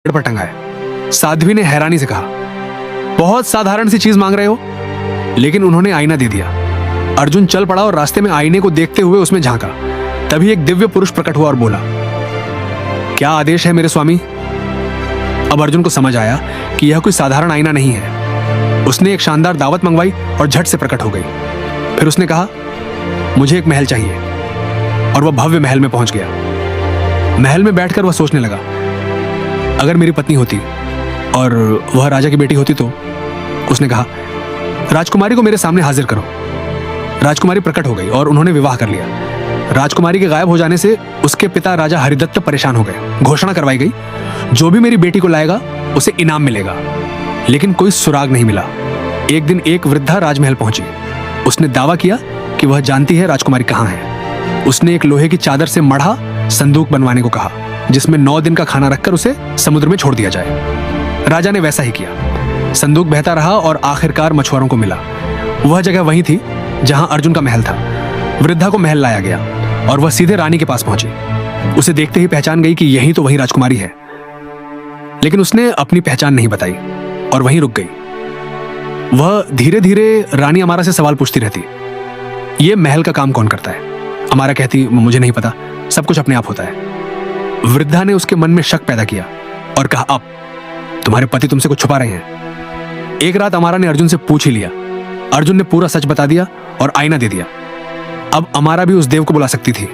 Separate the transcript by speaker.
Speaker 1: पेड़ पर टंगा है। साध्वी ने हैरानी से कहा, बहुत साधारण सी चीज मांग रहे हो। लेकिन उन्होंने आईना दे दिया। अर्जुन चल पड़ा और रास्ते में आईने को देखते हुए उसमें झांका। तभी एक दिव्य पुरुष प्रकट हुआ और बोला, क्या आदेश है मेरे स्वामी? अब अर्जुन को समझ आया कि यह कोई साधारण आईना नहीं है। उसने एक शानदार दावत मंगवाई और झट से प्रकट हो गई। फिर उसने कहा, मुझे एक महल चाहिए। और वह भव्य महल में पहुंच गया। महल में बैठकर वह सोचने लगा, अगर मेरी पत्नी होती और वह राजा की बेटी होती तो? उसने कहा, राजकुमारी को मेरे सामने हाजिर करो। राजकुमारी प्रकट हो गई और उन्होंने विवाह कर लिया। राजकुमारी के गायब हो जाने से उसके पिता राजा हरिदत्त परेशान हो गए। घोषणा करवाई गई, जो भी मेरी बेटी को लाएगा उसे इनाम मिलेगा। लेकिन कोई सुराग नहीं मिला। एक दिन एक वृद्धा राजमहल पहुंची। उसने दावा किया कि वह जानती है राजकुमारी कहाँ है। उसने एक लोहे की चादर से मढ़ा संदूक बनवाने को कहा, जिसमें 9 दिन का खाना रखकर उसे समुद्र में छोड़ दिया जाए। राजा ने वैसा ही किया। संदूक बहता रहा और आखिरकार मछुआरों को मिला। वह जगह वही थी जहां अर्जुन का महल था। वृद्धा को महल लाया गया और वह सीधे रानी के पास पहुंची। उसे देखते ही पहचान गई कि यही तो वही राजकुमारी है। लेकिन उसने अपनी पहचान नहीं बताई और वहीं रुक गई। वह धीरे धीरे रानी अमारा से सवाल पूछती रहती, यह महल का काम कौन करता है? अमारा कहती, मुझे नहीं पता, सब कुछ अपने आप होता है। वृद्धा ने उसके मन में शक पैदा किया और कहा, अब तुम्हारे पति तुमसे कुछ छुपा रहे हैं। एक रात अमारा ने अर्जुन से पूछ ही लिया। अर्जुन ने पूरा सच बता दिया और आईना दे दिया। अब अमारा भी उस देव को बुला सकती थी।